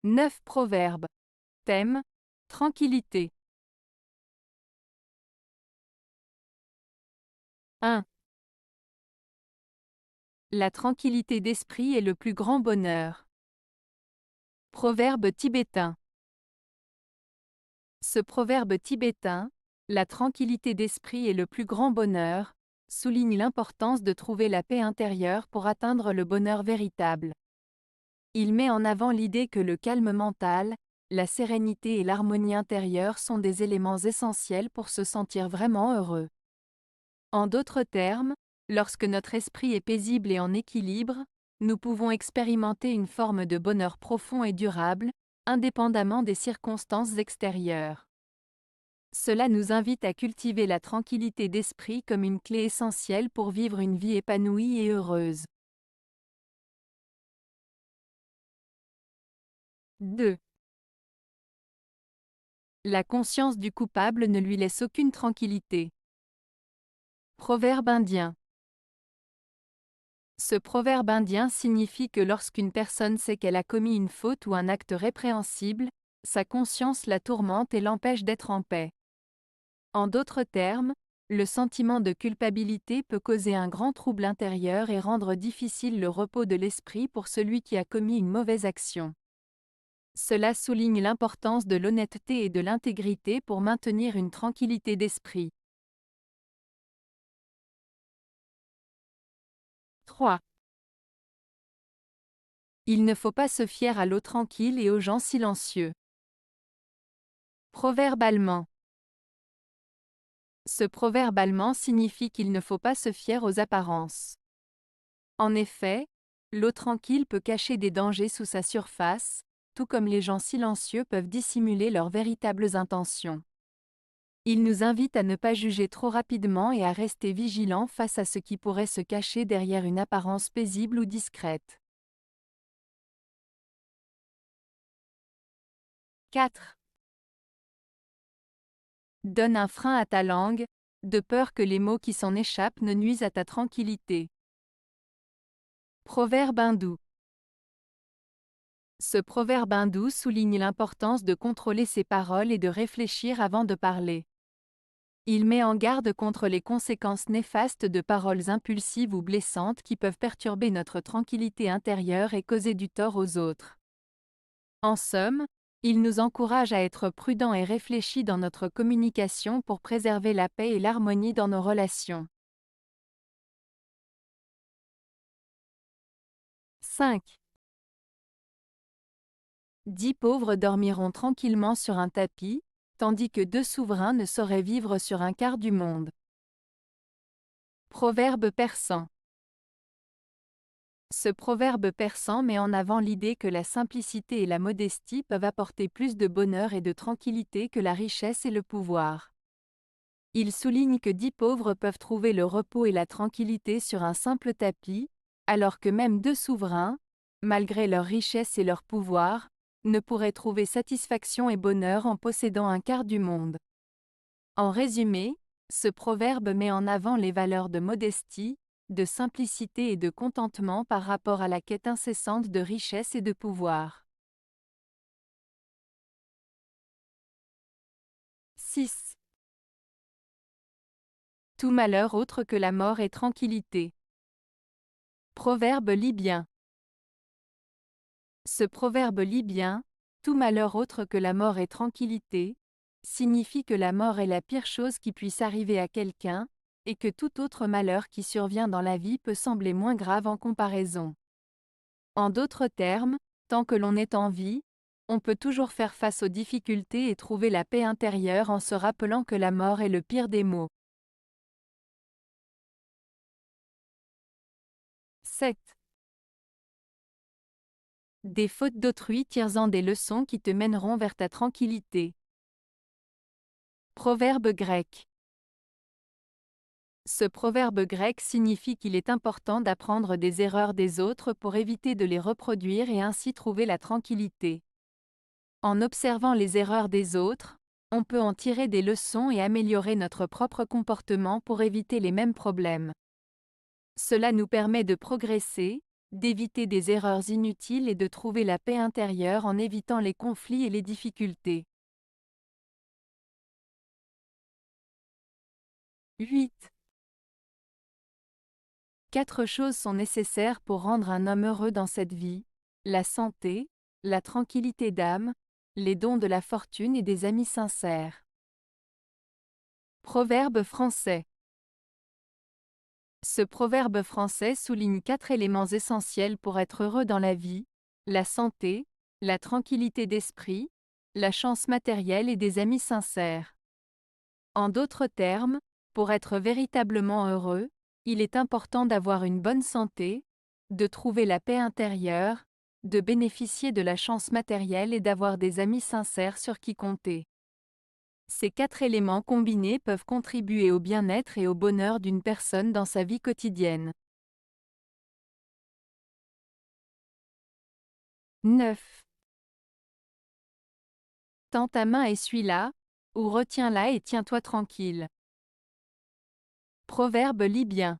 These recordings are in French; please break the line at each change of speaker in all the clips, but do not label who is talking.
9 proverbes. Thème: tranquillité. 1. La tranquillité d'esprit est le plus grand bonheur. Proverbe tibétain. Ce proverbe tibétain, la tranquillité d'esprit est le plus grand bonheur, souligne l'importance de trouver la paix intérieure pour atteindre le bonheur véritable. Il met en avant l'idée que le calme mental, la sérénité et l'harmonie intérieure sont des éléments essentiels pour se sentir vraiment heureux. En d'autres termes, lorsque notre esprit est paisible et en équilibre, nous pouvons expérimenter une forme de bonheur profond et durable, indépendamment des circonstances extérieures. Cela nous invite à cultiver la tranquillité d'esprit comme une clé essentielle pour vivre une vie épanouie et heureuse. 2. La conscience du coupable ne lui laisse aucune tranquillité. Proverbe indien. Ce proverbe indien signifie que lorsqu'une personne sait qu'elle a commis une faute ou un acte répréhensible, sa conscience la tourmente et l'empêche d'être en paix. En d'autres termes, le sentiment de culpabilité peut causer un grand trouble intérieur et rendre difficile le repos de l'esprit pour celui qui a commis une mauvaise action. Cela souligne l'importance de l'honnêteté et de l'intégrité pour maintenir une tranquillité d'esprit. 3. Il ne faut pas se fier à l'eau tranquille et aux gens silencieux. Proverbe allemand. Ce proverbe allemand signifie qu'il ne faut pas se fier aux apparences. En effet, l'eau tranquille peut cacher des dangers sous sa surface, tout comme les gens silencieux peuvent dissimuler leurs véritables intentions. Il nous invite à ne pas juger trop rapidement et à rester vigilants face à ce qui pourrait se cacher derrière une apparence paisible ou discrète. 4. Donne un frein à ta langue, de peur que les mots qui s'en échappent ne nuisent à ta tranquillité. Proverbe hindou. Ce proverbe hindou souligne l'importance de contrôler ses paroles et de réfléchir avant de parler. Il met en garde contre les conséquences néfastes de paroles impulsives ou blessantes qui peuvent perturber notre tranquillité intérieure et causer du tort aux autres. En somme, il nous encourage à être prudents et réfléchis dans notre communication pour préserver la paix et l'harmonie dans nos relations. 5. 10 pauvres dormiront tranquillement sur un tapis, tandis que 2 souverains ne sauraient vivre sur un quart du monde. Proverbe persan. Ce proverbe persan met en avant l'idée que la simplicité et la modestie peuvent apporter plus de bonheur et de tranquillité que la richesse et le pouvoir. Il souligne que 10 pauvres peuvent trouver le repos et la tranquillité sur un simple tapis, alors que même 2 souverains, malgré leur richesse et leur pouvoir, ne pourraient trouver satisfaction et bonheur en possédant un quart du monde. En résumé, ce proverbe met en avant les valeurs de modestie, de simplicité et de contentement par rapport à la quête incessante de richesse et de pouvoir. 6. Tout malheur autre que la mort est tranquillité. Proverbe libyen. Ce proverbe libyen, tout malheur autre que la mort est tranquillité, signifie que la mort est la pire chose qui puisse arriver à quelqu'un, et que tout autre malheur qui survient dans la vie peut sembler moins grave en comparaison. En d'autres termes, tant que l'on est en vie, on peut toujours faire face aux difficultés et trouver la paix intérieure en se rappelant que la mort est le pire des maux. 7. Des fautes d'autrui tire-en des leçons qui te mèneront vers ta tranquillité. Proverbe grec. Ce proverbe grec signifie qu'il est important d'apprendre des erreurs des autres pour éviter de les reproduire et ainsi trouver la tranquillité. En observant les erreurs des autres, on peut en tirer des leçons et améliorer notre propre comportement pour éviter les mêmes problèmes. Cela nous permet de progresser, d'éviter des erreurs inutiles et de trouver la paix intérieure en évitant les conflits et les difficultés. 8. 4 choses sont nécessaires pour rendre un homme heureux dans cette vie: la santé, la tranquillité d'âme, les dons de la fortune et des amis sincères. Proverbe français. Ce proverbe français souligne 4 éléments essentiels pour être heureux dans la vie: la santé, la tranquillité d'esprit, la chance matérielle et des amis sincères. En d'autres termes, pour être véritablement heureux, il est important d'avoir une bonne santé, de trouver la paix intérieure, de bénéficier de la chance matérielle et d'avoir des amis sincères sur qui compter. Ces 4 éléments combinés peuvent contribuer au bien-être et au bonheur d'une personne dans sa vie quotidienne. 9. Tends ta main et suis-la, ou retiens-la et tiens-toi tranquille. Proverbe libyen.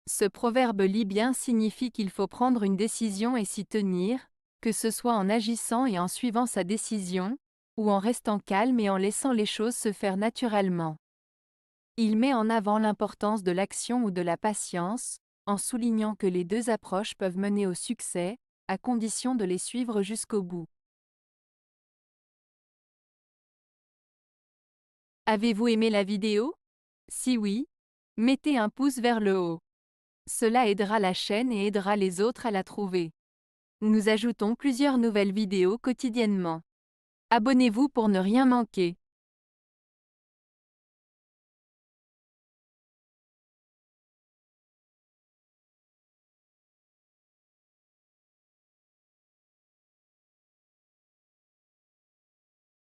Ce proverbe libyen signifie qu'il faut prendre une décision et s'y tenir, que ce soit en agissant et en suivant sa décision, ou en restant calme et en laissant les choses se faire naturellement. Il met en avant l'importance de l'action ou de la patience, en soulignant que les deux approches peuvent mener au succès, à condition de les suivre jusqu'au bout. Avez-vous aimé la vidéo? Si oui, mettez un pouce vers le haut. Cela aidera la chaîne et aidera les autres à la trouver. Nous ajoutons plusieurs nouvelles vidéos quotidiennement. Abonnez-vous pour ne rien manquer.